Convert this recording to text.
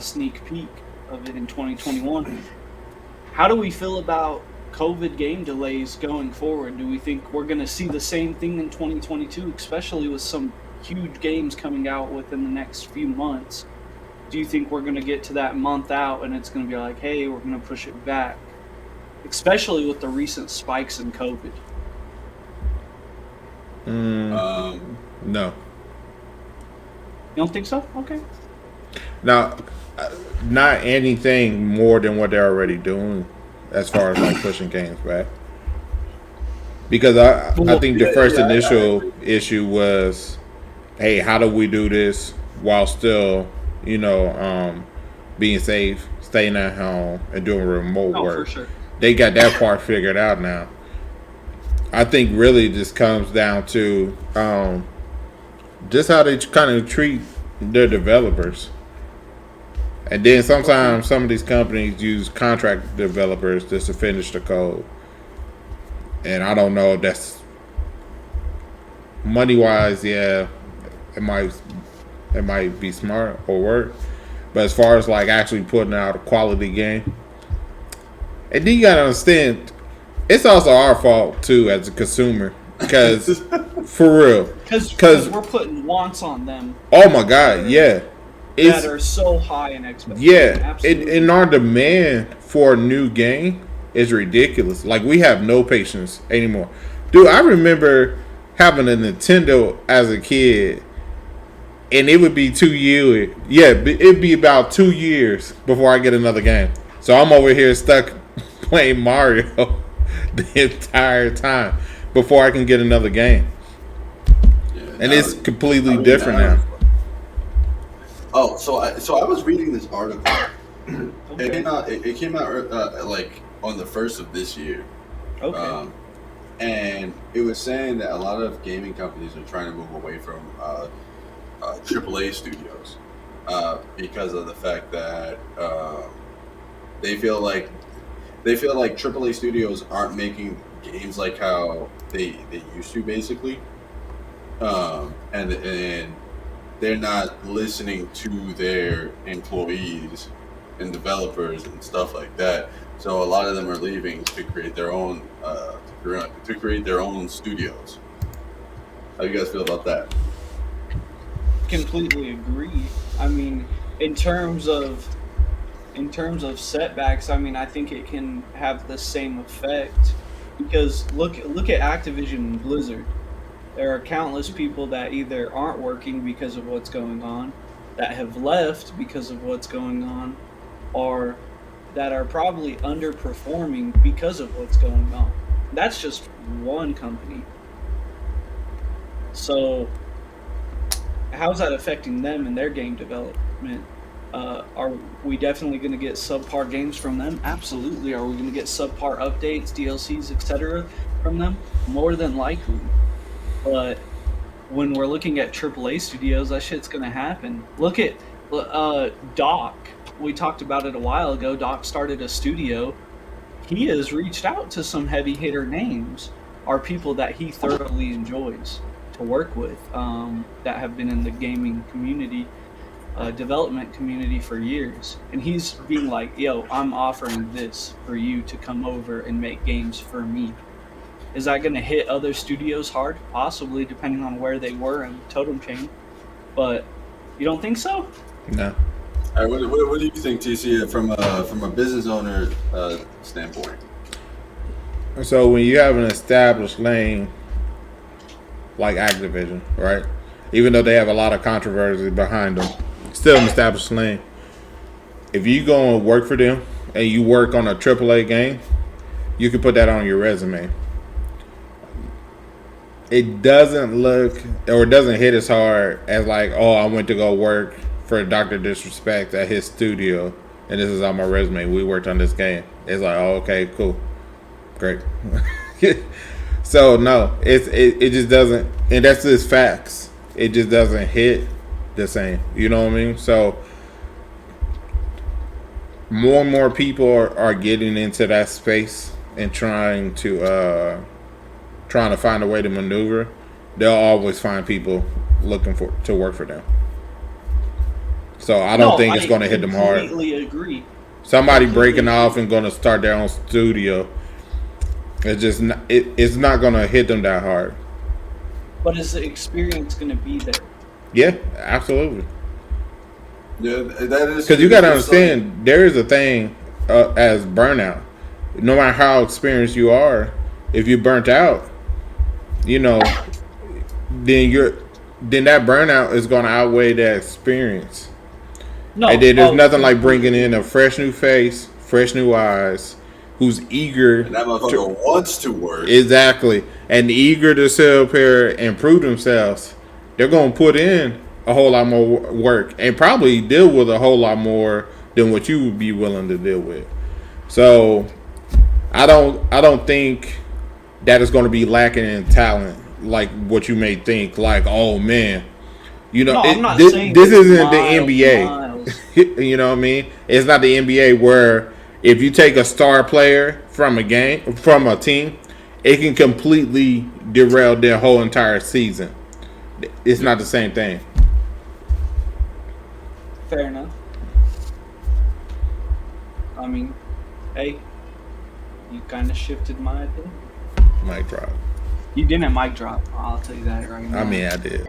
sneak peek of it in 2021. How do we feel about COVID game delays going forward? Do we think we're going to see the same thing in 2022, especially with some huge games coming out within the next few months? Do you think we're going to get to that month out and it's going to be like, hey, we're going to push it back, especially with the recent spikes in COVID? No. You don't think so? Okay. Now, not anything more than what they're already doing as far as like pushing games back. Because I think the first initial issue was, hey, how do we do this while still, being safe, staying at home, and doing remote work? For sure. They got that part figured out now. I think really just comes down to just how they kind of treat their developers. And then sometimes some of these companies use contract developers just to finish the code. And I don't know if that's money-wise, yeah, it might be smart or work. But as far as like actually putting out a quality game, and then you gotta understand, it's also our fault too as a consumer, because for real, because we're putting wants on them. Oh my god, yeah, that are so high in expectations. Yeah, and our demand for a new game is ridiculous. Like, we have no patience anymore, dude. I remember having a Nintendo as a kid, and it would be 2 years. Yeah, it'd be about 2 years before I get another game. So I'm over here stuck playing Mario the entire time before I can get another game. Yeah, and it's completely different now. Oh, so I was reading this article. Okay. It came out like on the 1st of this year. Okay. And it was saying that a lot of gaming companies are trying to move away from AAA studios because of the fact that they feel like AAA studios aren't making games like how they used to, basically, and they're not listening to their employees and developers and stuff like that. So a lot of them are leaving to create their own studios. How do you guys feel about that? Completely agree. I mean, in terms of setbacks, I mean, I think it can have the same effect, because look at Activision and Blizzard. There are countless people that either aren't working because of what's going on, that have left because of what's going on, or that are probably underperforming because of what's going on. That's just one company. So how's that affecting them and their game development? Are we definitely going to get subpar games from them? Absolutely. Are we going to get subpar updates, DLCs, etc. from them? More than likely. But when we're looking at AAA studios, that shit's going to happen. Look at Doc. We talked about it a while ago. Doc started a studio. He has reached out to some heavy hitter names, are people that he thoroughly enjoys to work with, that have been in the gaming community, development community for years. And he's being like, yo, I'm offering this for you to come over and make games for me. Is that going to hit other studios hard? Possibly, depending on where they were in the totem chain. But you don't think so? No. All right, what do you think, TC, from a business owner standpoint? So when you have an established lane like Activision, right? Even though they have a lot of controversy behind them, still an established lane. If you go and work for them and you work on a AAA game, you can put that on your resume. It doesn't look, or it doesn't hit as hard as like, oh, I went to go work for Dr. Disrespect at his studio, and this is on my resume. We worked on this game. It's like, oh, okay, cool, great. So no, it just doesn't, and that's just facts. It just doesn't hit the same. You know what I mean? So more and more people are getting into that space and trying to find a way to maneuver. They'll always find people looking to work for them. So I don't No, think it's I going to hit them hard. completely agree. Somebody Completely breaking agree. off and going to start their own studio, it's not going to hit them that hard. But is the experience going to be there? Yeah, absolutely. Yeah, that is Because you got to understand, there is a thing as burnout. No matter how experienced you are, if you burnt out, you know, then that burnout is going to outweigh that experience. No, And then there's nothing like completely. bringing in a fresh new face, fresh new eyes, who's eager. And that motherfucker wants to work. Exactly. And eager to sell pair and improve themselves. They're going to put in a whole lot more work and probably deal with a whole lot more than what you would be willing to deal with. So I don't think that is going to be lacking in talent like what you may think. Like, oh man, you know, No, I'm not this saying isn't the miles, NBA. miles. You know what I mean? It's not the NBA where if you take a star player from a team, it can completely derail their whole entire season. It's not the same thing. Fair enough. I mean, hey, you kind of shifted my opinion. Mic drop. You didn't mic drop. I'll tell you that right now. I mean, I did.